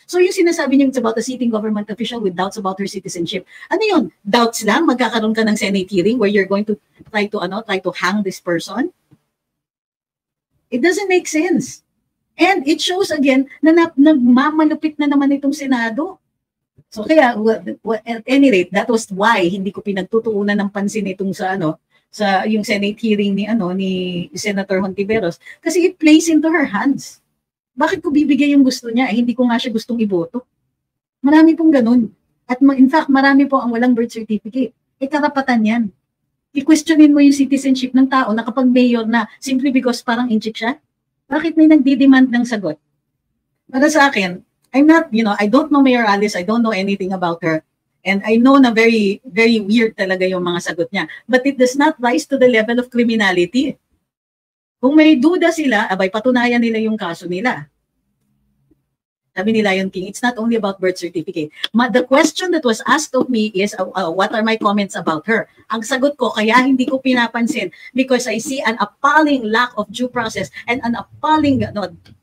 So yung sinasabi niyo about a sitting government official with doubts about her citizenship, ano yun? Doubts lang? Magkakaroon ka ng Senate hearing where you're going to try to hang this person? It doesn't make sense. And it shows again na nagmamalupit na naman itong Senado. So kaya, at any rate, that was why hindi ko pinagtutuunan ng pansin itong sa yung Senate hearing ni Senator Hontiveros, kasi it plays into her hands. Bakit ko bibigay yung gusto niya? Hindi ko nga siya gustong iboto. Marami pong ganun. At in fact, marami po ang walang birth certificate. Karapatan yan. I-questionin mo yung citizenship ng tao na kapag mayor na simply because parang inchik siya. Bakit may nagdi-demand ng sagot? Para sa akin, I'm not, I don't know Mayor Alice, I don't know anything about her. And I know na very, very weird talaga yung mga sagot niya. But it does not rise to the level of criminality. Kung may duda sila, abay patunayan nila yung kaso nila. Sabi ni Lion King, it's not only about birth certificate. The question that was asked of me is, what are my comments about her? Ang sagot ko, kaya hindi ko pinapansin because I see an appalling lack of due process and an appalling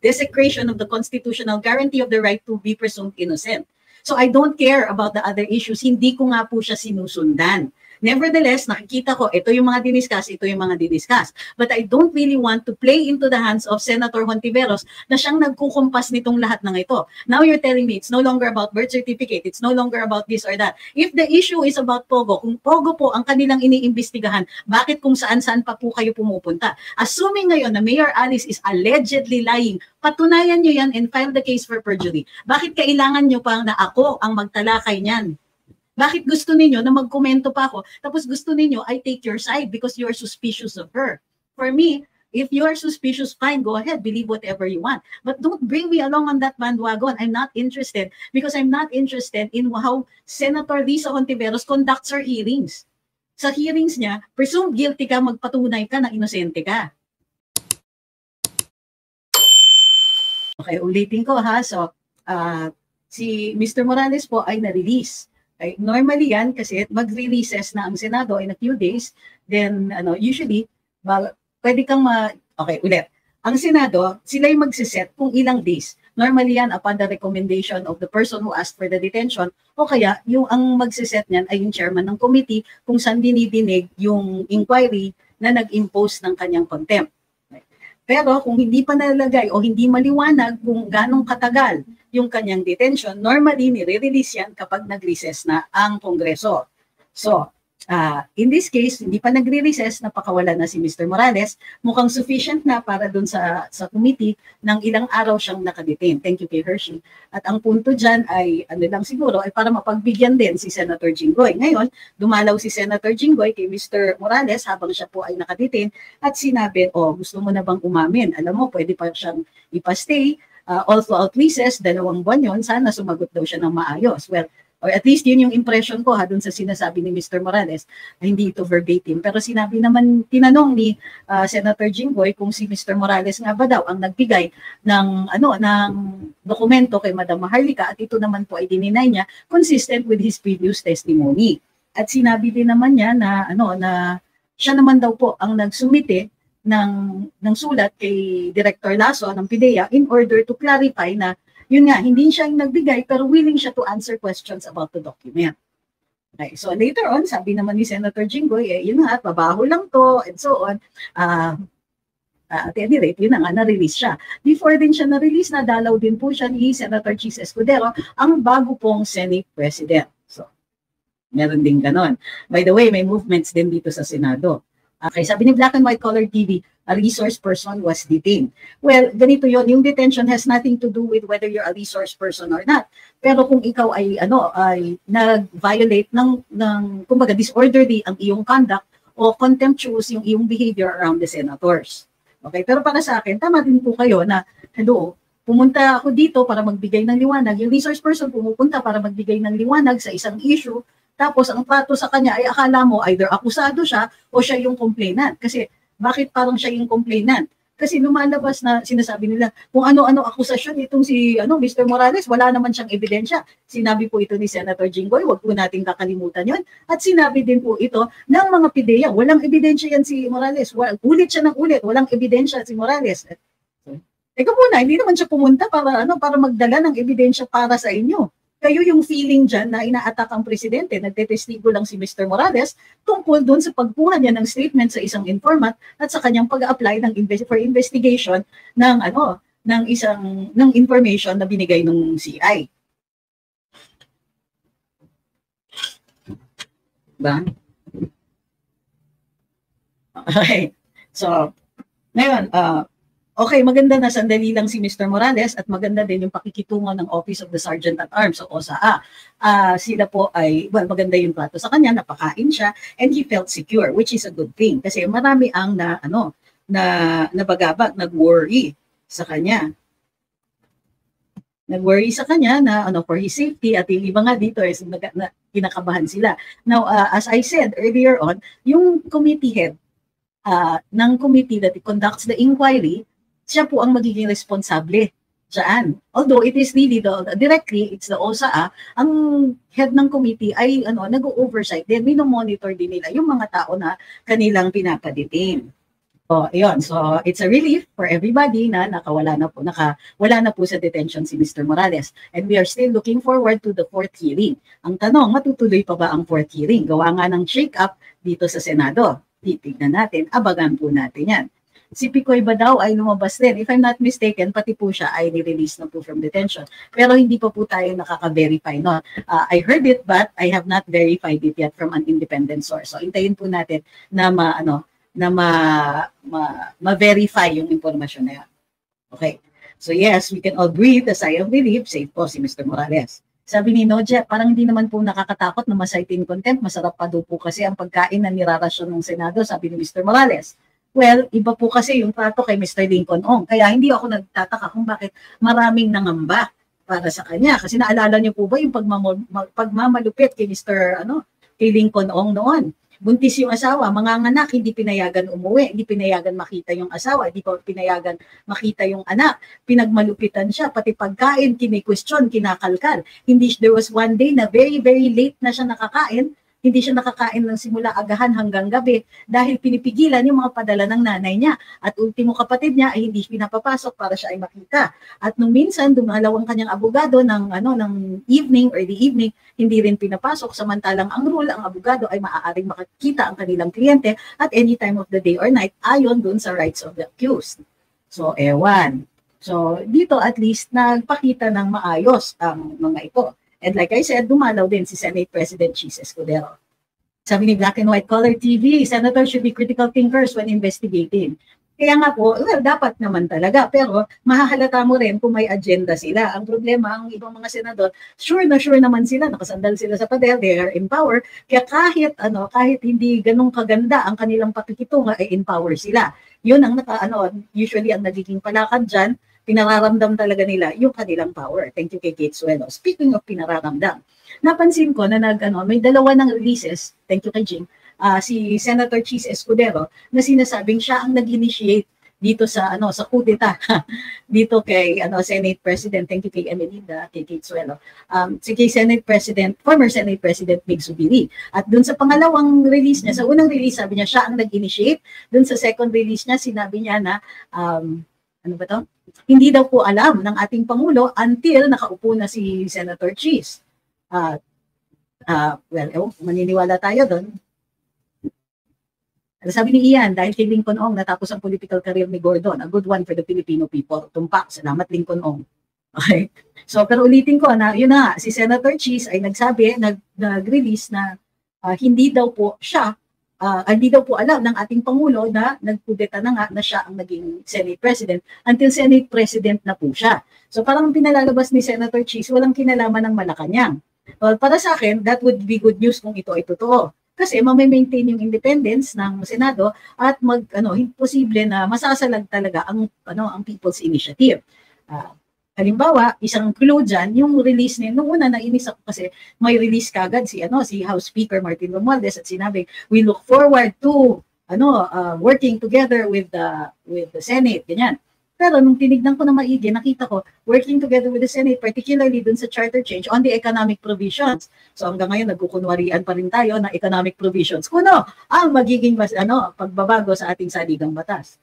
desecration of the constitutional guarantee of the right to be presumed innocent. So I don't care about the other issues. Hindi ko nga po siya sinusundan. Nevertheless, nakikita ko, ito yung mga diniscuss, ito yung mga didiscuss. But I don't really want to play into the hands of Senator Hontiveros na siyang nagkukumpas nitong lahat ng ito. Now you're telling me it's no longer about birth certificate, it's no longer about this or that. If the issue is about Pogo, kung Pogo po ang kanilang iniimbestigahan, bakit kung saan-saan pa po kayo pumupunta? Assuming ngayon na Mayor Alice is allegedly lying, patunayan nyo yan and file the case for perjury. Bakit kailangan nyo pa na ako ang magtalakay niyan? Bakit gusto ninyo na magkomento pa ako, tapos gusto ninyo, I take your side because you are suspicious of her? For me, if you are suspicious, fine, go ahead, believe whatever you want. But don't bring me along on that bandwagon. I'm not interested because I'm not interested in how Senator Risa Hontiveros conducts her hearings. Sa hearings niya, presumed guilty ka, magpatunay ka na inosente ka. Okay, ulitin ko ha. So, si Mr. Morales po ay na-release. Okay, normally yan kasi magre-recess na ang Senado in a few days, then usually pwede kang okay, ulit. Ang Senado, sila yung magsiset kung ilang days. Normally yan upon the recommendation of the person who asked for the detention, o kaya yung ang magsiset niyan ay yung chairman ng committee kung saan dinidinig yung inquiry na nag-impose ng kanyang contempt. Pero kung hindi pa nalagay o hindi maliwanag kung ganong katagal yung kanyang detention, normally nire-release yan kapag nag-recess na ang Kongreso. So, in this case, hindi pa nagre-recess, napakawala na si Mr. Morales, mukhang sufficient na para dun sa committee ng ilang araw siyang nakadetain. Thank you kay Hershey. At ang punto dyan ay, lang siguro, ay para mapagbigyan din si Senator Jinggoy. Ngayon, dumalaw si Senator Jinggoy kay Mr. Morales habang siya po ay nakadetain at sinabi, gusto mo na bang umamin? Alam mo, pwede pa siyang ipastay, all throughout recess, 2 buwan yun, sana sumagot daw siya ng maayos. Well, or at least yun yung impression ko dun sa sinasabi ni Mr. Morales, hindi ito verbatim. Pero sinabi naman, tinanong ni Senator Jinggoy kung si Mr. Morales nga ba daw ang nagbigay ng dokumento kay Madam Maharlika at ito naman po ay dininay niya consistent with his previous testimony. At sinabi din naman niya na siya naman daw po ang nagsumite ng sulat kay Director Lasso ng PIDEA in order to clarify na yun nga, hindi siya yung nagbigay pero willing siya to answer questions about the document. Okay, so later on, sabi naman ni Senator Jinggoy, yun nga, babaho lang to, and so on. At any rate, yun na nga, na-release siya. Before din siya na-release, nadalaw din po siya ni Senator Chis Escudero, ang bago pong Senate President. So, meron din ganon. By the way, may movements din dito sa Senado. Okay, sabi ni Black and White Color TV, a resource person was detained. Well, ganito yon, yung detention has nothing to do with whether you're a resource person or not. Pero kung ikaw ay nag-violate ng kumbaga disorderly ang iyong conduct o contemptuous yung iyong behavior around the senators. Okay, pero para sa akin, tama din po kayo na pumunta ako dito para magbigay ng liwanag. Yung resource person pumupunta para magbigay ng liwanag sa isang issue. Tapos ang pato sa kanya ay akala mo either akusado siya o siya yung complainant. Kasi bakit parang siya yung complainant? Kasi lumalabas na sinasabi nila kung ano-ano akusasyon itong si Mr. Morales, wala naman siyang ebidensya. Sinabi po ito ni Senator Jinggoy, wag po nating kakalimutan yon. At sinabi din po ito ng mga PIDEA, walang ebidensya yan si Morales. Ulit siya ng ulit, walang ebidensya si Morales. Teka muna, hindi naman siya pumunta para ano, para magdala ng ebidensya para sa inyo. Kayo yung feeling dyan na ina-attack ang presidente, nagtetestigo lang si Mr. Morales tungkol doon sa pagkuha niya ng statement sa isang informant at sa kanyang pag-apply ng for investigation ng ano, ng information na binigay ng CI. Ba? Okay. So, ngayon, okay, maganda na sandali lang si Mr. Morales at maganda din yung pakikitungo ng Office of the Sergeant at Arms o OSAA. Sila po ay, well, maganda yung trato sa kanya, napakain siya, and he felt secure, which is a good thing. Kasi marami ang nabagabag, nag-worry sa kanya. Nag-worry sa kanya na for his safety at yung iba nga dito is kinakabahan sila. Now, as I said earlier on, yung committee head ng committee that conducts the inquiry, siya po ang magiging responsable dyan. Although it is really directly, it's the OSAA, ang head ng committee ay nag-oversight din, monitor din nila yung mga tao na kanilang pinapaditin. So, ayun. So, it's a relief for everybody na nakawala na po sa detention si Mr. Morales. And we are still looking forward to the 4th hearing. Ang tanong, matutuloy pa ba ang 4th hearing? Gawa nga ng shake-up dito sa Senado. Titignan natin, abagan po natin yan. Si Picoy ba daw ay lumabas din? If I'm not mistaken, pati po siya ay nirelease na po from detention. Pero hindi pa po tayo nakaka-verify. No? I heard it but I have not verified it yet from an independent source. So, intayin po natin na ma-verify yung impormasyon na yan. Okay. So yes, we can all breathe a sigh of relief. Safe po si Mr. Morales. Sabi ni Noje, parang hindi naman po nakakatakot na ma-cite in contempt. Masarap pa daw po kasi ang pagkain na nirarasyon ng Senado, sabi ni Mr. Morales. Well, iba po kasi yung trato kay Mr. Lincoln Ong. Kaya hindi ako nagtataka kung bakit maraming nangamba para sa kanya. Kasi naalala niyo po ba yung pagmamalupit kay kay Lincoln Ong noon? Buntis yung asawa, manganganak, hindi pinayagan umuwi, hindi pinayagan makita yung asawa, hindi pa pinayagan makita yung anak. Pinagmalupitan siya, pati pagkain, kini-question, kinakalkal. There was one day na very, very late na siya nakakain. Hindi siya nakakain ng simula agahan hanggang gabi dahil pinipigilan yung mga padala ng nanay niya. At ultimo kapatid niya ay hindi pinapapasok para siya ay makita. At nung minsan, dumalaw ang kanyang abogado ng evening, early evening, hindi rin pinapasok. Samantalang ang rule, ang abogado ay maaaring makikita ang kanilang kliyente at any time of the day or night ayon dun sa rights of the accused. So, ewan. So, dito at least nagpakita ng maayos ang mga ito. And like I said, dumalaw din si Senate President Chis Escudero. Sabi ni Black and White Color TV, senators should be critical thinkers when investigating. Kaya nga po, well, dapat naman talaga. Pero mahahalata mo rin kung may agenda sila. Ang problema, ang ibang mga senador, sure naman sila, nakasandal sila sa pader, they are in power. Kaya kahit hindi ganun kaganda ang kanilang pakikitunga, ay in power sila. Yun ang usually ang nagiging palakad dyan, pinararamdam talaga nila yung kanilang power. Thank you kay Kate Suelo. Speaking of pinararamdam, napansin ko na may dalawa ng releases, thank you kay Jing, si Senator Chis Escudero, na sinasabing siya ang nag-initiate dito sa coup d'etat dito kay Senate President, thank you kay Emelinda, kay Kate Suelo, kay former Senate President Mig Zubiri. At dun sa pangalawang release niya, sa unang release sabi niya siya ang nag-initiate, dun sa second release niya sinabi niya na hindi daw po alam ng ating Pangulo until nakaupo na si Senator Chis. Maniniwala tayo doon. Sabi ni Ian, dahil kay Lincoln Ong natapos ang political career ni Gordon, a good one for the Filipino people. Tumpak, salamat Lincoln Ong. Okay. So, pero ulitin ko na, yun na, si Senator Chis ay nag-release na hindi daw po alam ng ating Pangulo na nagkudeta na nga na siya ang naging Senate President until Senate President na po siya. So parang pinalalabas ni Senator Chis, walang kinalaman ng Malacanang. Well, para sa akin, that would be good news kung ito ay totoo. Kasi ma-maintain yung independence ng Senado at imposible na masasalag talaga ang People's Initiative. Halimbawa, isang clue dyan, yung release niya, nung una nainis ako kasi may release kagad si House Speaker Martin Romualdez at sinabi, we look forward to working together with the Senate, ganyan. Pero nung tinignan ko na maigi, nakita ko, working together with the Senate, particularly dun sa charter change on the economic provisions. So hanggang ngayon, nagkukunwarian pa rin tayo ng economic provisions. Kuno ang magiging pagbabago sa ating saligang batas.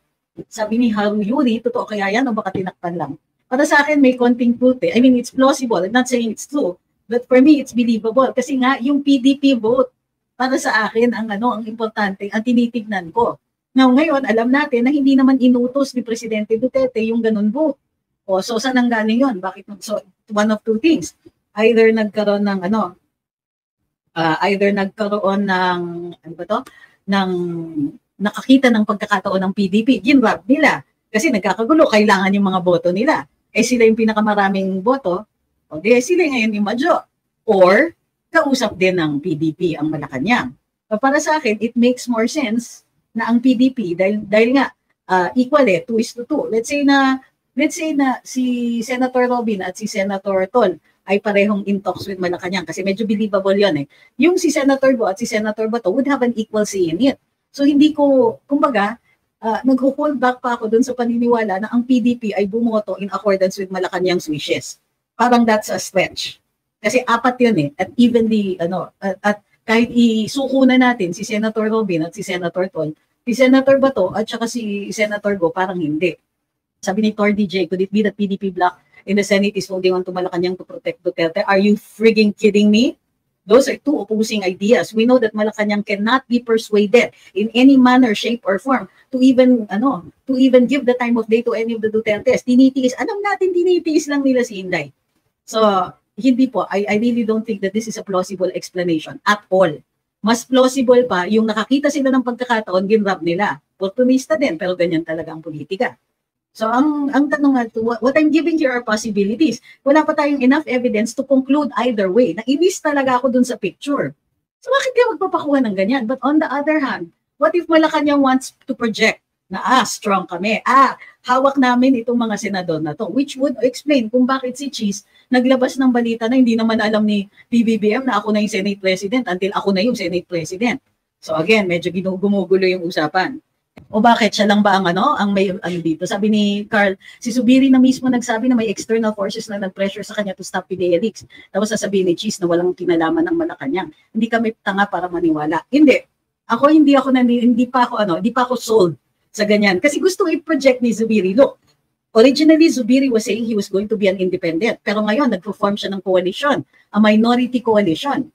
Sabi ni Haru Yuri, totoo kaya yan o baka tinakpan lang? Para sa akin, may konting truth eh. I mean, it's plausible. I'm not saying it's true. But for me, it's believable. Kasi nga, yung PDP vote, para sa akin, ang importante, ang tinitignan ko. Now, ngayon, alam natin na hindi naman inutos ni Presidente Duterte yung ganun vote. O, so saan ang galing yun? Bakit? So, one of two things. Either nagkaroon ng ng nakakita ng pagkakataon ng PDP, ginrab nila. Kasi nagkakagulo, kailangan yung mga boto nila. Eh sila yung pinakamaraming boto, o di sila ngayon yung madyo. Or, kausap din ng PDP ang Malacanang. So, para sa akin, it makes more sense na ang PDP, dahil nga, equal 2:2. Let's say na si Senator Robin at si Senator Tol ay parehong in talks with Malacanang kasi medyo believable yun eh. Yung si Senator Go at si Senator Bato would have an equal say in it. So hindi ko, kumbaga, nag-hold back pa ako dun sa paniniwala na ang PDP ay bumoto in accordance with Malacanang's wishes. Parang that's a stretch. Kasi apat yun eh. At evenly, at kahit isuko na natin si Senator Robin at si Senator Tol, si Senator Bato at saka si Senator Go, parang hindi. Sabi ni Tor DJ, could it be that PDP bloc in the Senate is holding on to Malacanang to protect Duterte? Are you frigging kidding me? Those are two opposing ideas. We know that Malacanang cannot be persuaded in any manner, shape, or form to even give the time of day to any of the Dutertes. Tinitiis, alam natin tinitiis lang nila si Inday. So, hindi po. I really don't think that this is a plausible explanation at all. Mas plausible pa yung nakakita sila ng pagkakataon, ginrab nila. Oportunista din, pero ganyan talaga ang politika. So, ang tanong nga, what I'm giving here are possibilities. Wala pa tayong enough evidence to conclude either way. Nainis talaga ako dun sa picture. So, bakit kaya magpapakuha ng ganyan? But on the other hand, what if Malacanang wants to project na, strong kami. Hawak namin itong mga senador na to. Which would explain kung bakit si Cheese naglabas ng balita na hindi naman alam ni PBBM na ako na yung Senate President until ako na yung Senate President. So again, medyo gumugulo yung usapan. O bakit siya lang ba ang may dito? Sabi ni Carl, si Zubiri na mismo nagsabi na may external forces na nag-pressure sa kanya to stop PDLX. Tapos sasabihin ni Cheese na walang kinalaman ng Malacanang. Hindi kami tanga para maniwala. Hindi pa ako sold sa ganyan. Kasi gusto i-project ni Zubiri. Look, originally Zubiri was saying he was going to be an independent. Pero ngayon, nag-form siya ng coalition, a minority coalition.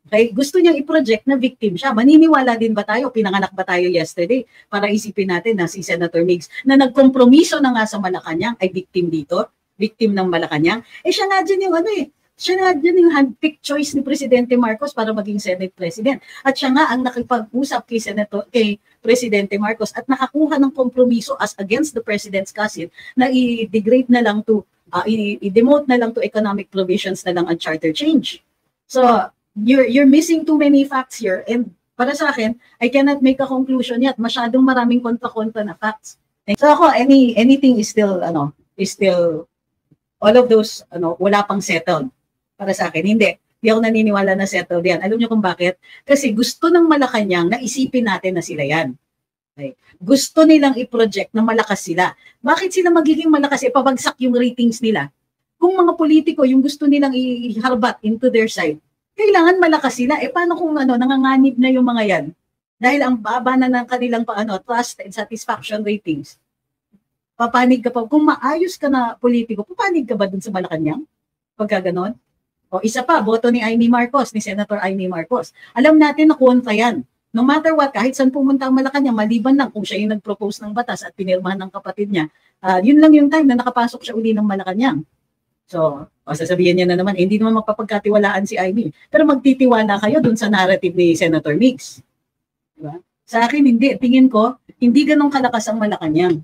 Okay? Gusto niyang i-project na victim siya. Maniniwala din ba tayo? Pinanganak ba tayo yesterday? Para isipin natin na si Senator Migs na nagkompromiso na nga sa Malacanang ay victim dito, victim ng Malacanang. Siya nga dyan yung handpicked choice ni Presidente Marcos para maging Senate President. At siya nga ang nakipag-usap kay Presidente Marcos at nakakuha ng kompromiso as against the President's cousin na i-degrade na lang to, i-demote na lang to economic provisions na lang ang charter change. So, you're missing too many facts here, and para sa akin, I cannot make a conclusion yet. Masyadong maraming kontra-kontra na facts. So ako, anything is still all of those wala pang settled para sa akin. Hindi ako naniniwala na settled yan. Alam niyo kung bakit? Kasi gusto ng Malacanang na isipin natin na sila yan. Okay. Gusto nilang i-project na malakas sila. Bakit sila magiging malakas? Pabagsak yung ratings nila. Kung mga politiko yung gusto nilang iharbat into their side, kailangan malakas sila. Paano kung nanganganib na yung mga yan? Dahil ang baba na ng kanilang trust and satisfaction ratings. Papanig ka pa. Kung maayos ka na politiko, papanig ka ba dun sa Malacanang? Pagka ganon? O isa pa, boto ni Senator Amy Marcos. Alam natin na kontra yan. No matter what, kahit saan pumunta ang Malacanang, maliban lang kung siya yung nag-propose ng batas at pinirmahan ng kapatid niya, yun lang yung time na nakapasok siya uli ng Malacanang. So, sasabihin niya na naman, hindi naman magpapagkatiwalaan si Amy. Pero magtitiwala kayo dun sa narrative ni Senator Migs. Diba? Sa akin, hindi. Tingin ko, hindi ganun kalakas ang Malacanang.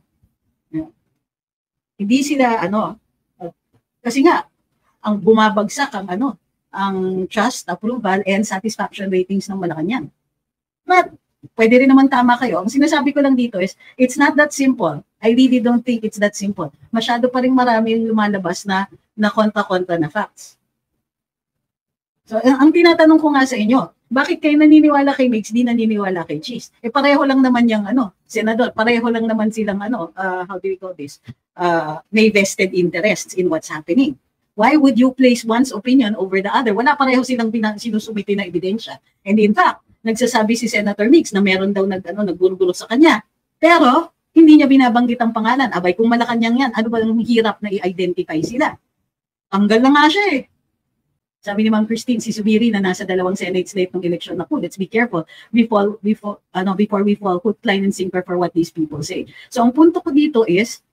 Hindi sila, kasi nga, ang bumabagsak ang trust, approval, and satisfaction ratings ng Malacanang. But, pwede rin naman tama kayo. Ang sinasabi ko lang dito is, it's not that simple. I really don't think it's that simple. Masyado pa rin marami yung lumalabas na kontra-kontra na facts. So, ang tinatanong ko nga sa inyo, bakit kayo naniniwala kay Migs, di naniniwala kay Cheese? Pareho lang naman yung senador, pareho lang naman silang how do we call this? May vested interests in what's happening. Why would you place one's opinion over the other? Wala pareho silang sinusumiti na ebidensya. And in fact, nagsasabi si Senator Migs na meron daw naggulo sa kanya. Pero, Hindi niya binabanggit ang pangalan. Abay, kung Malacanang yan, ano ba ang hirap na i-identify sila? Tanggal na nga siya eh. Sabi ni Ma'am Christine, si Subiri na nasa 2 Senate slate ng eleksyon, naku, let's be careful before we fall hook, line, and sinker for what these people say. So ang punto ko dito is,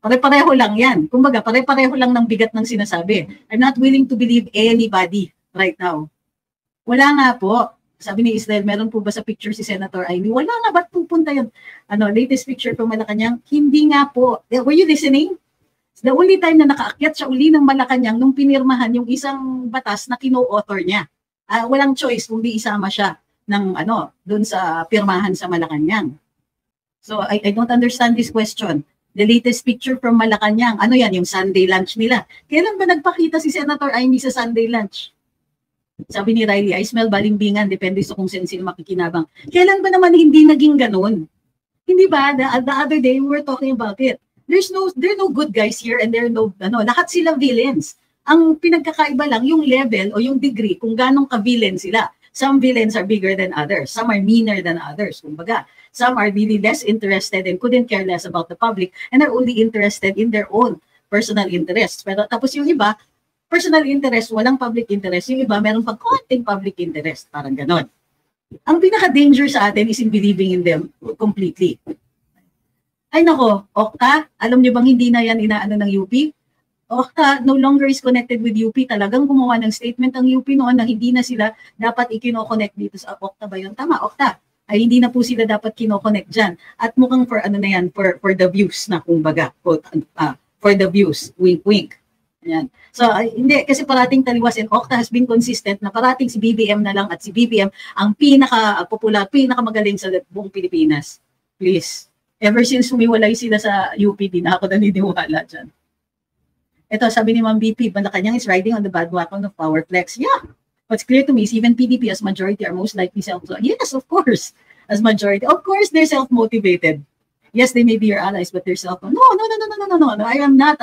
pare-pareho lang yan. Kumbaga, pare-pareho lang ng bigat ng sinasabi. I'm not willing to believe anybody right now. Wala nga po. Sabi ni Israel, meron po ba sa picture si Senator Amy? Wala nga, ba't pupunta yun? Latest picture from Malacanang? Hindi nga po. Were you listening? The only time na nakaakyat siya uli ng Malacanang nung pinirmahan yung isang batas na kino-author niya. Walang choice kung di isama siya ng doon sa pirmahan sa Malacanang. So I don't understand this question. The latest picture from Malacanang, ano yan, yung Sunday lunch nila. Kailan ba nagpakita si Senator Amy sa Sunday lunch? Sabi ni Riley, I smell balimbingan, depende sa kung sino makikinabang. Kailan ba naman hindi naging ganun? Hindi ba? The other day, we were talking about it. There are no good guys here and there are no, lahat sila villains. Ang pinagkakaiba lang, yung level o yung degree kung ganong ka-villain sila. Some villains are bigger than others. Some are meaner than others. Kumbaga, some are really less interested and couldn't care less about the public and are only interested in their own personal interests. Pero tapos yung iba, personal interest, walang public interest. Yung iba, meron pang konting public interest. Parang ganon. Ang pinaka-danger sa atin is in believing in them completely. Ay nako, Okta, alam niyo bang hindi na yan inaano ng UP? Okta no longer is connected with UP. Talagang gumawa ng statement ang UP noon na hindi na sila dapat ikino-connect dito sa Okta ba yun? Tama, Okta. Ay hindi na po sila dapat kino-connect dyan. At mukhang for na yan, for the views na kumbaga, for the views, wink wink. Ayan. So hindi, kasi parating taliwas and Okta has been consistent na parating si BBM na lang at si BBM ang pinaka-popular, pinaka-magaling sa buong Pilipinas. Please. Ever since humiwalay sila sa UP, di na ako naniniwala dyan. Ito, sabi ni Ma'am BP, Malacanang is riding on the bandwagon of power flex. Yeah, what's clear to me is even PDP as majority are most likely Yes, of course, as majority. Of course, they're self-motivated. Yes, they may be your allies, but they're self. No. I am not,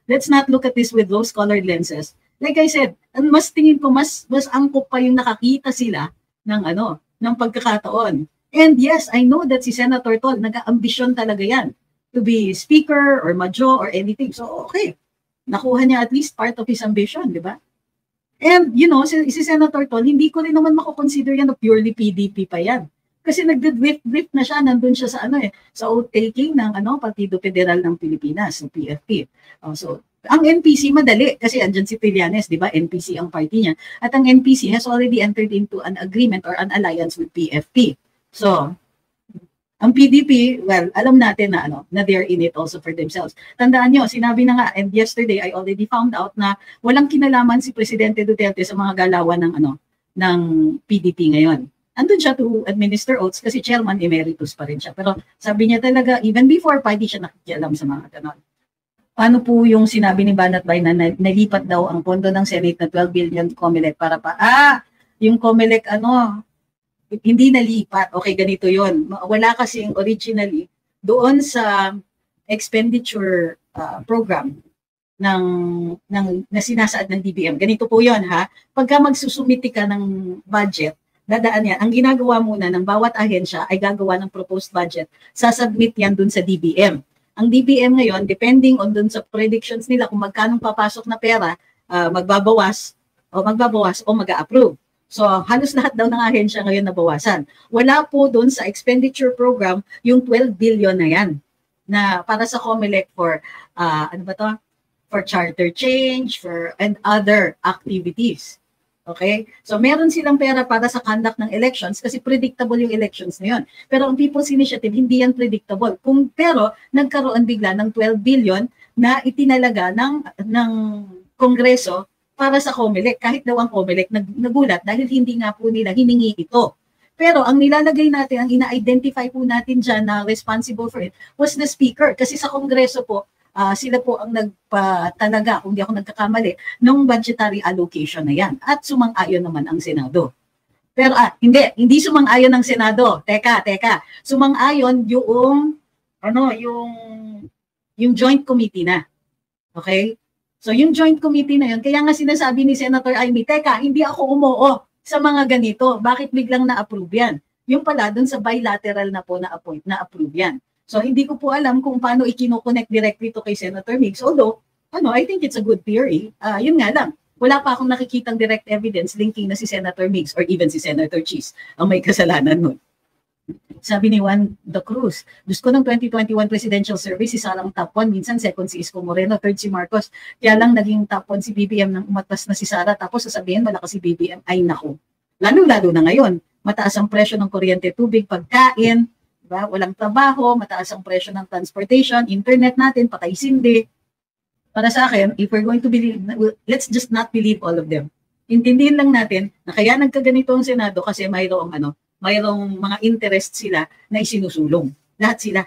let's not look at this with rose-colored lenses. Like I said, mas tingin ko, mas angkop pa yung nakakita sila ng pagkakataon. And yes, I know that si Senator Tol, nag-ambisyon talaga yan to be speaker or majo or anything. So, okay. Nakuha niya at least part of his ambition, di ba? And, si Senator Tol, hindi ko rin naman mako-consider yan na purely PDP pa yan. Kasi nagde-drift na siya, nandun siya sa sa oath-taking ng Partido Federal ng Pilipinas, ng PFP. So, ang NPC madali kasi andyan si Trillanes, di ba? NPC ang party niya. At ang NPC has already entered into an agreement or an alliance with PFP. So, ang PDP, well, alam natin na they're in it also for themselves. Tandaan nyo, sinabi na nga, and yesterday I already found out na walang kinalaman si Presidente Duterte sa mga galawan ng PDP ngayon. Andun siya to administer oaths kasi chairman emeritus pa rin siya. Pero sabi niya talaga, even before pa, di siya nakikialam sa mga ganon. Paano po yung sinabi ni Banat Bay na nalipat daw ang pondo ng Senate na 12 billion COMELEC para yung COMELEC hindi nalipat. Okay, ganito yon. Wala kasing originally doon sa expenditure program na sinasaad ng DBM. Ganito po yon ha. Pagka magsusumiti ka ng budget, dadaan yan. Ang ginagawa muna ng bawat ahensya ay gagawa ng proposed budget. Sasubmit yan dun sa DBM. Ang DBM ngayon, depending on dun sa predictions nila kung magkano papasok na pera, magbabawas o mag-a-approve. So, halos lahat daw ng ahensya ngayon nabawasan. Wala po doon sa expenditure program yung 12 billion na yan na para sa COMELEC for, for charter change, and other activities. Okay? So, meron silang pera para sa conduct ng elections kasi predictable yung elections na yun. Pero ang People's Initiative, hindi yan predictable. Pero, nagkaroon bigla ng 12 billion na itinalaga ng Kongreso para sa COMELEC, kahit daw ang COMELEC nagulat dahil hindi nga po nila hiningi ito. Pero ang nilalagay natin, ang ina-identify po natin dyan na responsible for it was the Speaker. Kasi sa Kongreso po, sila po ang nagpatalaga, kung di ako nagkakamali, ng budgetary allocation na yan. At sumang-ayon naman ang Senado. Pero hindi sumang-ayon ang Senado. Teka. Sumang-ayon yung joint committee na. Okay? So yung joint committee na yun, kaya nga sinasabi ni Senator Amy, teka, hindi ako umoo sa mga ganito. Bakit biglang na-approve yan? Yung pala, dun sa bilateral na po na-approve yan. So hindi ko po alam kung paano i-connect directly to kay Senator Migs. Although, I think it's a good theory. Yun nga lang, wala pa akong nakikitang direct evidence linking na si Senator Migs or even si Senator Cheese ang may kasalanan nun. Sabi ni Juan de Cruz, Diyos ko ng 2021 presidential survey, si Sara ang top 1, minsan second si Isko Moreno, third si Marcos. Kaya lang naging top 1 si BBM nang umatas na si Sara, tapos sasabihin malakas si BBM, ay naku. Lalo-lalo na ngayon, mataas ang presyo ng kuryente, tubig, pagkain, diba? Walang trabaho, mataas ang presyo ng transportation, internet natin, patay sindi. Para sa akin, if we're going to believe, let's just not believe all of them. Intindihin lang natin na kaya nagkaganito ang Senado kasi mayroong mga interest sila na isinusulong. Lahat sila.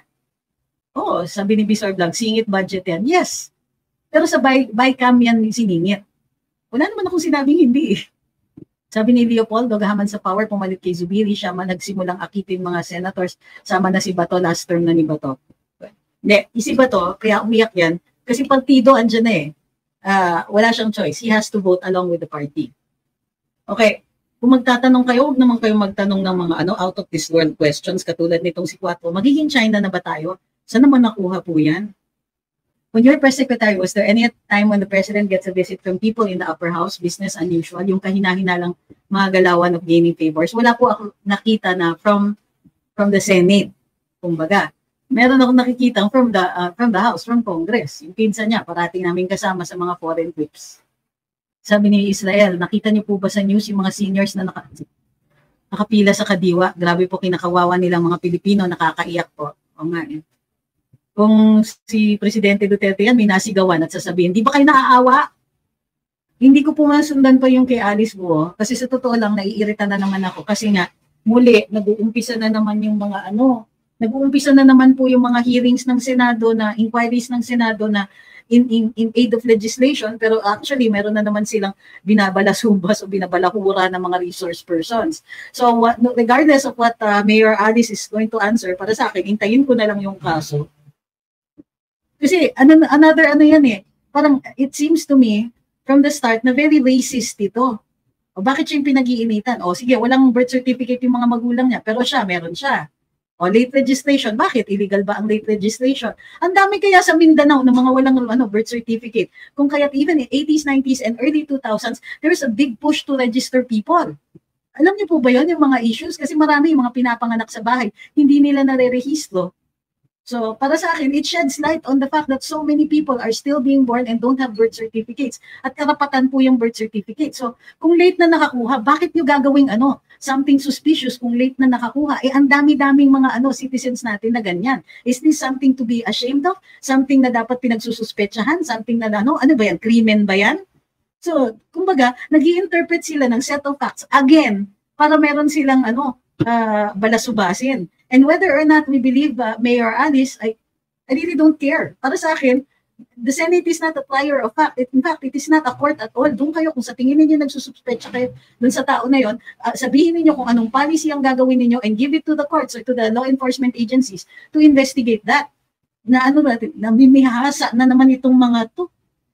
Oo, sabi ni Bisor Blanc, singit budget yan. Yes. Pero sa bycam yan siningit. Wala naman akong sinabing hindi. Sabi ni Leopoldo, gahaman sa power, pumalit kay Zubiri, siya man nagsimulang akitin mga senators, sama na si Bato, last term na ni Bato. Hindi, si Bato, kaya umiyak yan, kasi partido andyan na eh. Wala siyang choice. He has to vote along with the party. Okay. Kung magtatanong kayo, huwag naman kayo magtanong ng mga out of this world questions katulad nitong si Cuatro. Magiging China na ba tayo? Saan naman nakuha po yan? When you're press secretary, was there any time when the president gets a visit from people in the upper house, business unusual, yung kahina-hinalang mga galawan of gaining favors? Wala po ako nakita na from the Senate, kumbaga. Meron ako nakikita from the House, from Congress. Yung pinsan niya, parating namin kasama sa mga foreign trips. Sabi ni Israel, nakita niyo po ba sa news yung mga seniors na nakapila sa Kadiwa? Grabe po kinakawawa nilang mga Pilipino, nakakaiyak po. O nga eh. Kung si Presidente Duterte yan, may nasigawan at sasabihin, di ba kayo naaawa? Hindi ko po masundan pa yung kay Alice Guo, kasi sa totoo lang, naiirita na naman ako. Kasi nga, muli, nag-uumpisa na naman yung mga nag-uumpisa na naman po yung mga hearings ng Senado na, inquiries ng Senado na in aid of legislation, pero actually meron na naman silang binabalasubas o binabalahura ng mga resource persons. So regardless of what Mayor Alice is going to answer, para sa akin, hintayin ko na lang yung kaso. Kasi another yan eh, parang it seems to me from the start na very racist ito. O bakit siya yung pinag-iinitan? O sige, walang birth certificate yung mga magulang niya, pero meron siya. O late registration, bakit? Illegal ba ang late registration? Ang dami kaya sa Mindanao ng mga walang birth certificate. Kung kaya't even in 80s, 90s, and early 2000s, there's a big push to register people. Alam niyo po ba yun, yung mga issues? Kasi marami yung mga pinapanganak sa bahay, hindi nila nare-rehistro. So, para sa akin, it sheds light on the fact that so many people are still being born and don't have birth certificates. At karapatan po yung birth certificate. So, kung late na nakakuha, bakit nyo gagawing something suspicious kung late na nakakuha? Eh, ang dami-daming mga citizens natin na ganyan. Is this something to be ashamed of? Something na dapat pinagsususpetsahan? Something na ano ba yan? Krimen ba yan? So, kumbaga, nag-i-interpret sila ng set of facts. Again, para meron silang balasubasin. And whether or not we believe Mayor Alice, I really don't care. Para sa akin, the Senate is not a trier of fact. In fact, it is not a court at all. Doon kayo, kung sa tingin ninyo nagsususpetsa kayo doon sa tao na yon, sabihin niyo kung anong policy ang gagawin niyo and give it to the courts or to the law enforcement agencies to investigate that. Na namimihasa na naman itong mga to.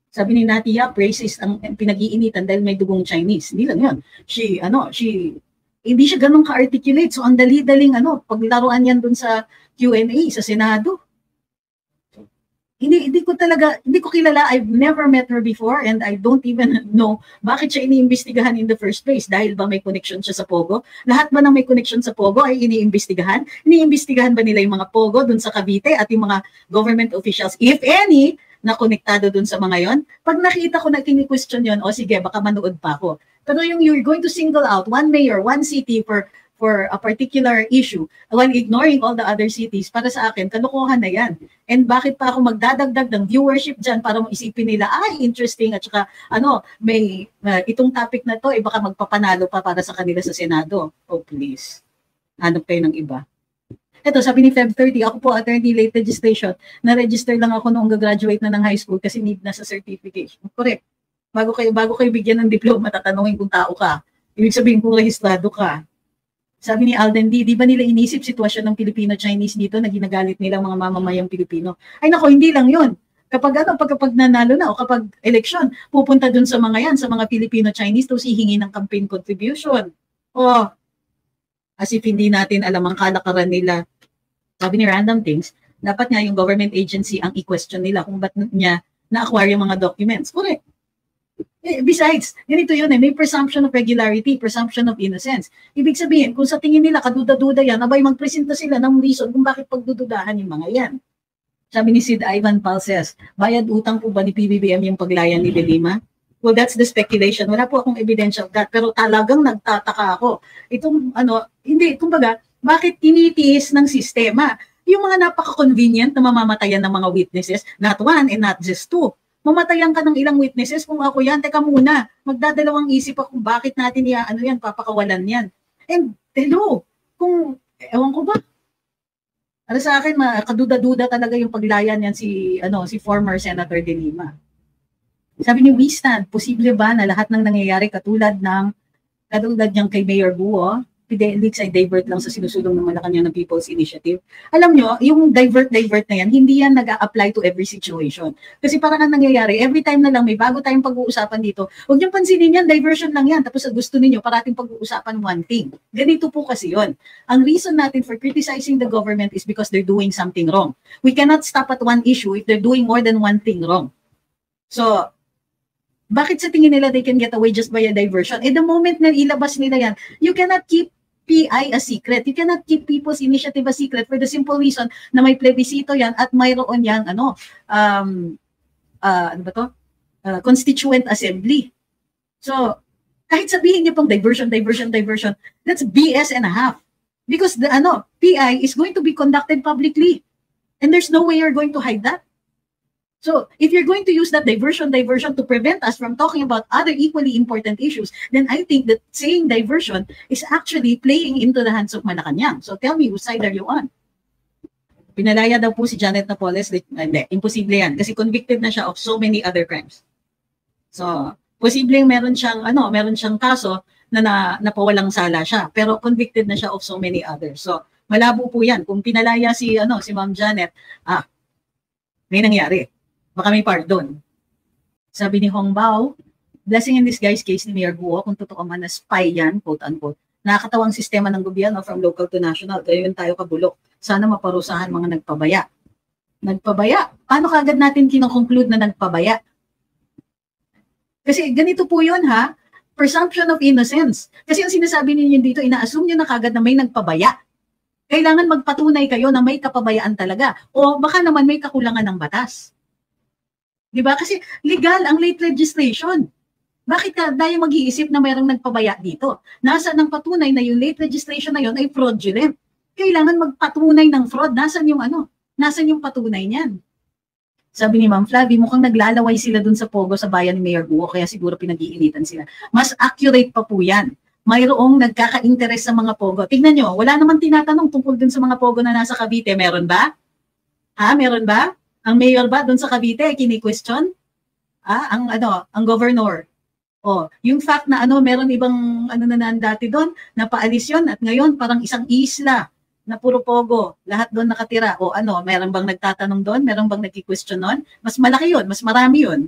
Sabi ni Natia, racist ang pinag-iinitan dahil may dugong Chinese. Hindi lang yun. Hindi siya ganun ka-articulate. So, ang dali-daling paglaruan yan dun sa Q&A, sa Senado. Hindi ko kilala. I've never met her before and I don't even know bakit siya iniimbestigahan in the first place. Dahil ba may connection siya sa Pogo? Lahat ba ng may connection sa Pogo ay iniimbestigahan? Iniimbestigahan ba nila yung mga Pogo dun sa Cavite at yung mga government officials, if any, na konektado dun sa mga yon? Pag nakita ko na kini-question yon, sige, baka manood pa ako. Pero yung you're going to single out one mayor, one city for a particular issue while ignoring all the other cities, para sa akin, kalokohan na yan. And bakit pa ako magdadagdag ng viewership dyan para isipin nila, interesting, at saka, may itong topic na to, baka magpapanalo pa para sa kanila sa Senado. Oh, please. Hanap kayo ng iba. Ito, sabi ni Feb 30, ako po, attorney late registration, na-register lang ako noong gagraduate na ng high school kasi need na sa certification. Correct. Bago kayo bigyan ng diploma, tatanungin kung tao ka. Ibig sabihin kung rehistrado ka. Sabi ni Alden di ba nila inisip sitwasyon ng Filipino-Chinese dito na ginagalit nilang mga mamamayang Pilipino? Ay nako, hindi lang yun. Kapag nanalo na o kapag eleksyon, pupunta dun sa mga yan, sa mga Filipino-Chinese, tapos hihingi ng campaign contribution. As if hindi natin alam ang kalakaran nila. Sabi ni Random Things, Dapat nga yung government agency ang i-question nila kung ba't niya na-acquire yung mga documents. Correct. Besides, ganito yun may presumption of regularity, presumption of innocence. Ibig sabihin, kung sa tingin nila kaduda-duda yan, abay magpresenta sila ng reason kung bakit pagdududahan yung mga yan. Sabi ni Sid Ivan Palses, bayad utang po ba ni PBBM yung paglayan ni De Lima? Well, that's the speculation. Wala po akong evidence of that. Pero talagang nagtataka ako. Itong, hindi, kumbaga, bakit tinitiis ng sistema? Yung mga napaka-convenient na mamamatayan ng mga witnesses, not one and not just two. Mamatayan ka ng ilang witnesses, kung ako yan, teka muna, magdadalawang isip ako kung bakit natin papakawalan yan. And, hello, ewan ko ba, sa akin, kaduda-duda talaga yung paglayan yan si former Senator De Lima. Sabi ni Wistan, posible ba na lahat ng nangyayari katulad niyang kay Mayor Guo, PDLX ay divert lang sa sinusulong ng Malacanang ng People's Initiative. Alam nyo, yung divert na yan, hindi yan nag-a-apply to every situation. Kasi parang ang nangyayari, every time na lang may bago tayong pag-uusapan dito, huwag niyong pansinin yan, diversion lang yan. Tapos gusto ninyo, parating pag-uusapan one thing. Ganito po kasi yon. Ang reason natin for criticizing the government is because they're doing something wrong. We cannot stop at one issue if they're doing more than one thing wrong. So, bakit sa tingin nila they can get away just by a diversion? The moment na ilabas nila yan, you cannot keep PI a secret. You cannot keep People's Initiative a secret for the simple reason na may plebisito yan at mayroon yang Constituent Assembly. So, kahit sabihin niyo pang diversion, that's BS and a half. Because the PI is going to be conducted publicly. And there's no way you're going to hide that. So, if you're going to use that diversion to prevent us from talking about other equally important issues, then I think that saying diversion is actually playing into the hands of Malacanang. So, tell me, whose side are you on? Pinalaya daw po si Janet Napoles. Hindi, imposible yan. Kasi convicted na siya of so many other crimes. So, posibleng meron siyang kaso na napawalang sala siya. Pero convicted na siya of so many others. So, malabo po yan. Kung pinalaya si Ma'am Janet, may nangyari. Baka may pardon. Sabi ni Hong Bao, blessing in disguise case ni Mayor Guo, kung totoo man na spy yan, quote-unquote, nakakatawang sistema ng gobyerno from local to national, kaya yun tayo kabulok. Sana maparusahan mga nagpabaya. Nagpabaya? Paano kagad natin kinoconclude na nagpabaya? Kasi ganito po yun presumption of innocence. Kasi yung sinasabi ninyo dito, ina-assume nyo na kagad na may nagpabaya. Kailangan magpatunay kayo na may kapabayaan talaga. O baka naman may kakulangan ng batas. Diba? Kasi legal ang late registration. Bakit ka tayo mag-iisip na mayroong nagpabaya dito? Nasaan ang patunay na yung late registration na yun ay fraudulent? Kailangan magpatunay ng fraud. Nasaan yung patunay niyan? Sabi ni Ma'am Flavie, mukhang naglalaway sila dun sa Pogo sa bayan ni Mayor Guo, kaya siguro pinag-iinitan sila. Mas accurate pa po yan. Mayroong nagkaka-interest sa mga Pogo. Tignan nyo, wala naman tinatanong tungkol dun sa mga Pogo na nasa Cavite. Meron ba? Meron ba? Ang mayor ba doon sa Cavite, kini-question? Ang governor. Yung fact na meron ibang na dati doon, napaalis yun at ngayon parang isang isla na puro Pogo, lahat doon nakatira. Meron bang nagtatanong doon? Meron bang nagki-question noon? Mas malaki yun, mas marami yun.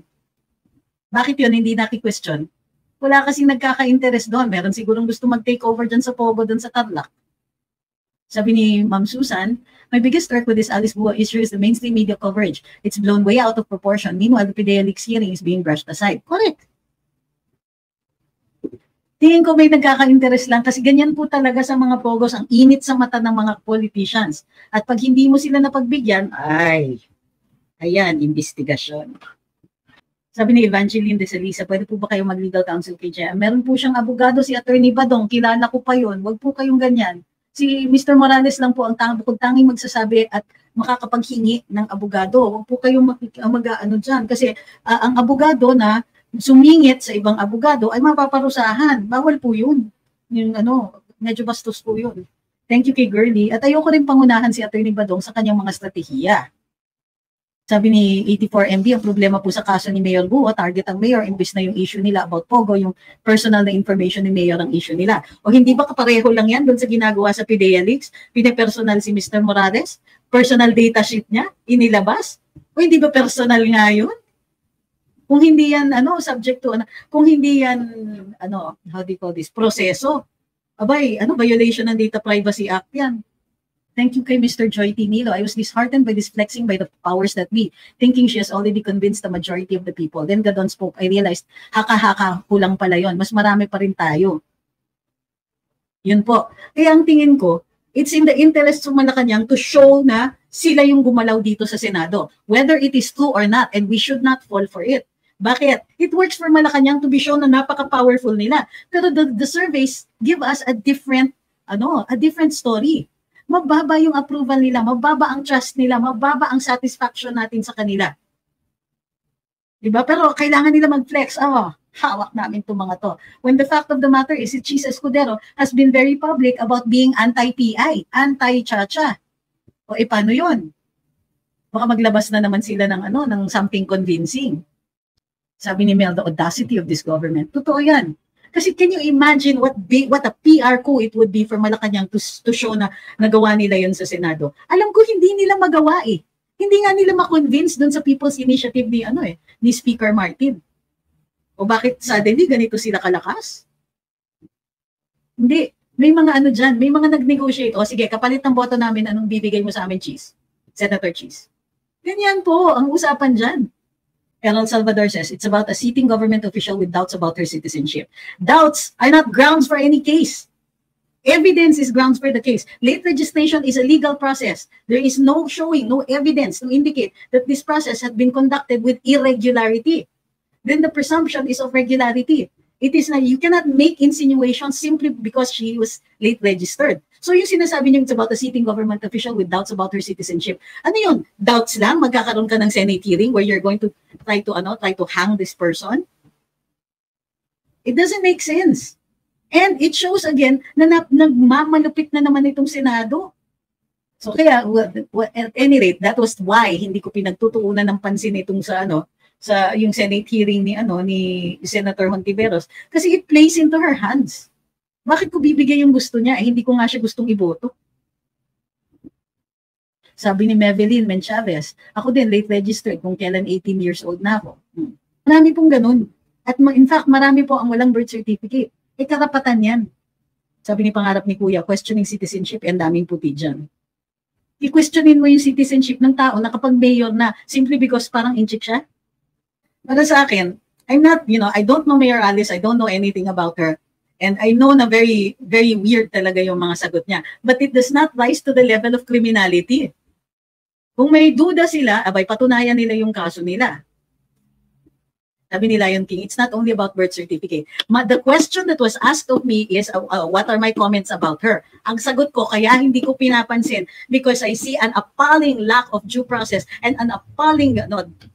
Bakit yun hindi naki-question? Wala kasing nagkaka-interest doon. Meron sigurong gusto mag-take over dyan sa Pogo, doon sa Tarlac. Sabi ni Ma'am Susan, my biggest threat with this Alice Guo issue is the mainstream media coverage. It's blown way out of proportion. Meanwhile, the PDLX hearing is being brushed aside. Correct. Tingin ko may nagkaka-interest lang kasi ganyan po talaga sa mga Pogos, ang init sa mata ng mga politicians. At pag hindi mo sila napagbigyan, ayan, investigasyon. Sabi ni Evangeline de Salisa, pwede po ba kayo mag-legal counsel kay JM? Meron po siyang abogado, si Attorney Badong, kilala ko pa yun. Huwag po kayong ganyan. Si Mr. Morales lang po ang tanging magsasabi at makakapaghingi ng abogado. Huwag po kayong mag-ano dyan. Kasi ang abogado na sumingit sa ibang abogado ay mapaparusahan. Bawal po yun. Medyo bastos po yun. Thank you kay Girlie. At ayoko rin pangunahan si Atty. Badong sa kanyang mga strategiya. Sabi ni 84MB, ang problema po sa kaso ni Mayor Guo, target ang mayor, imbis na yung issue nila about Pogo, yung personal na information ni Mayor ang issue nila. O hindi ba kapareho lang yan doon sa ginagawa sa PDEA Leaks? Pinapersonal si Mr. Morales? Personal data sheet niya? Inilabas? O hindi ba personal nga yun? Kung hindi yan, subject to, kung hindi yan, how do you call this, proseso, violation ng Data Privacy Act yan. Thank you kay Mr. Joy Tinilo. I was disheartened by this flexing by the powers that be, thinking she has already convinced the majority of the people. Then Gadon spoke. I realized, haka-haka, kulang pala yon. Mas marami pa rin tayo. Yun po. Kaya ang tingin ko, it's in the interest of Malacanang to show na sila yung gumalaw dito sa Senado. Whether it is true or not, and we should not fall for it. Bakit? It works for Malacanang to be shown na napaka-powerful nila. Pero the surveys give us a different story. Mababa yung approval nila, mababa ang trust nila, mababa ang satisfaction natin sa kanila. Diba? Pero kailangan nila mag-flex. Hawak namin itong mga to. When the fact of the matter is, si Chis Escudero has been very public about being anti-PI, anti-chacha. O paano yun? Baka maglabas na naman sila ng something convincing. Sabi ni Mel, the audacity of this government. Totoo yan. Kasi can you imagine what a PR coup it would be for Malacanang to show na nagawa nila yun sa Senado? Alam ko hindi nila magawa eh. Hindi nga nila ma-convince dun sa People's Initiative ni Speaker Martin. O bakit suddenly ganito sila kalakas? Hindi. May mga dyan, may mga nag-negotiate. O sige, kapalit ng boto namin, anong bibigay mo sa amin, Cheese? Senator Cheese. Ganyan po ang usapan dyan. Errol Salvador says, it's about a sitting government official with doubts about her citizenship. Doubts are not grounds for any case. Evidence is grounds for the case. Late registration is a legal process. There is no showing, no evidence to indicate that this process had been conducted with irregularity. Then the presumption is of regularity. It is na you cannot make insinuations simply because she was late registered. So yung sinasabi niyo, it's about a sitting government official with doubts about her citizenship. Ano yun? Doubts lang? Magkakaroon ka ng Senate hearing where you're going to try to hang this person? It doesn't make sense. And it shows again na nagmamalupit na naman itong Senado. So kaya, at any rate, that was why hindi ko pinagtutuunan ng pansin itong sa yung Senate hearing ni Senator Hontiveros, kasi it plays into her hands. Bakit ko bibigay yung gusto niya? Hindi ko nga siya gustong iboto. Sabi ni Mevelyn Menchavez, ako din late registered kung kailan 18 years old na ako. Marami pong ganun. At in fact, marami po ang walang birth certificate. Karapatan yan. Sabi ni Pangarap ni Kuya, questioning citizenship, ang daming puti dyan. I-questionin mo yung citizenship ng tao na kapag mayor na, simply because parang inchik siya. Para sa akin, I'm not, I don't know Mayor Alice, I don't know anything about her. And I know na very, very weird talaga yung mga sagot niya. But it does not rise to the level of criminality. Kung may duda sila, patunayan nila yung kaso nila. Sabi ni Lion King, it's not only about birth certificate. The question that was asked of me is, what are my comments about her? Ang sagot ko, kaya hindi ko pinapansin because I see an appalling lack of due process and an appalling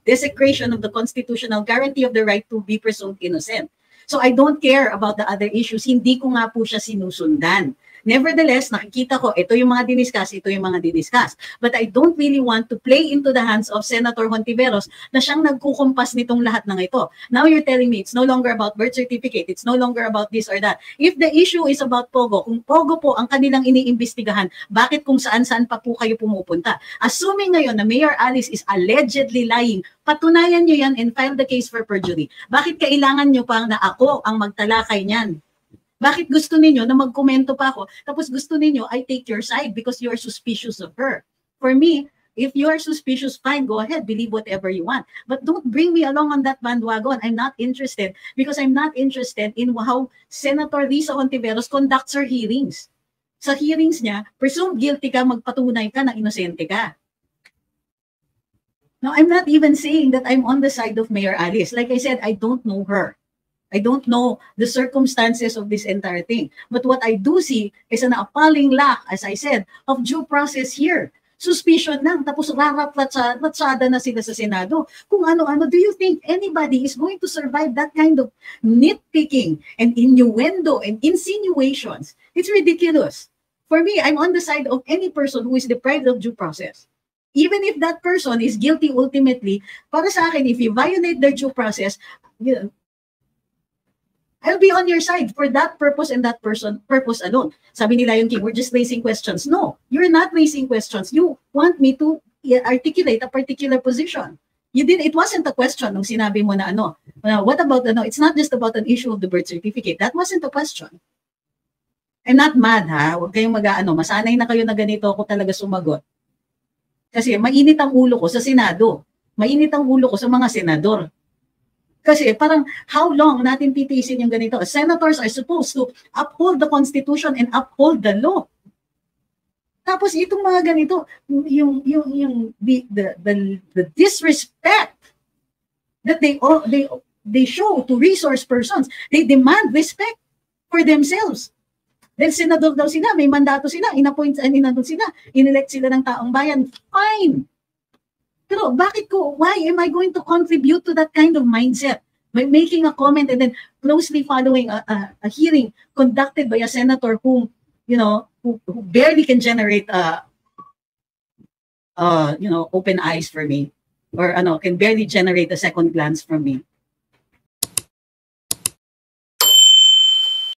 desecration of the constitutional guarantee of the right to be presumed innocent. So I don't care about the other issues. Hindi ko nga po siya sinusundan. Nevertheless, nakikita ko, ito yung mga diniscuss, ito yung mga didiscuss. But I don't really want to play into the hands of Senator Hontiveros na siyang nagkukumpas nitong lahat ng ito. Now you're telling me it's no longer about birth certificate, it's no longer about this or that. If the issue is about Pogo, kung Pogo po ang kanilang iniimbestigahan, bakit kung saan-saan pa po kayo pumupunta? Assuming ngayon na Mayor Alice is allegedly lying, patunayan nyo yan and file the case for perjury. Bakit kailangan nyo pa na ako ang magtalakay niyan? Bakit gusto ninyo na magkomento pa ako, tapos gusto ninyo, I take your side because you are suspicious of her? For me, if you are suspicious, fine, go ahead, believe whatever you want. But don't bring me along on that bandwagon. I'm not interested because I'm not interested in how Senator Risa Hontiveros conducts her hearings. Sa hearings niya, presumed guilty ka, magpatunay ka na inosente ka. Now, I'm not even saying that I'm on the side of Mayor Alice. Like I said, I don't know her. I don't know the circumstances of this entire thing. But what I do see is an appalling lack, as I said, of due process here. Suspicion lang, tapos rarat-ratsada na sila sa Senado. Kung ano-ano, do you think anybody is going to survive that kind of nitpicking and innuendo and insinuations? It's ridiculous. For me, I'm on the side of any person who is deprived of due process. Even if that person is guilty ultimately, para sa akin, if you violate their due process, I'll be on your side for that purpose and that purpose alone. Sabi ni Lion King, we're just raising questions. No, you're not raising questions. You want me to articulate a particular position. It wasn't a question nung sinabi mo na what about it's not just about an issue of the birth certificate. That wasn't a question. I'm not mad ha, huwag kayong mag-aano, masanay na kayo na ganito ako talaga sumagot. Kasi mainit ang ulo ko sa Senado. Mainit ang ulo ko sa mga senador. Kasi parang how long natin titiisin yung ganito? Senators are supposed to uphold the Constitution and uphold the law. Tapos itong mga ganito, the disrespect that they show to resource persons, they demand respect for themselves. Then senador daw sila, may mandato sila, inandun sila, inelect sila ng taong bayan, fine. Pero why am I going to contribute to that kind of mindset? By making a comment and then closely following a hearing conducted by a senator who barely can generate open eyes for me, or can barely generate a second glance from me.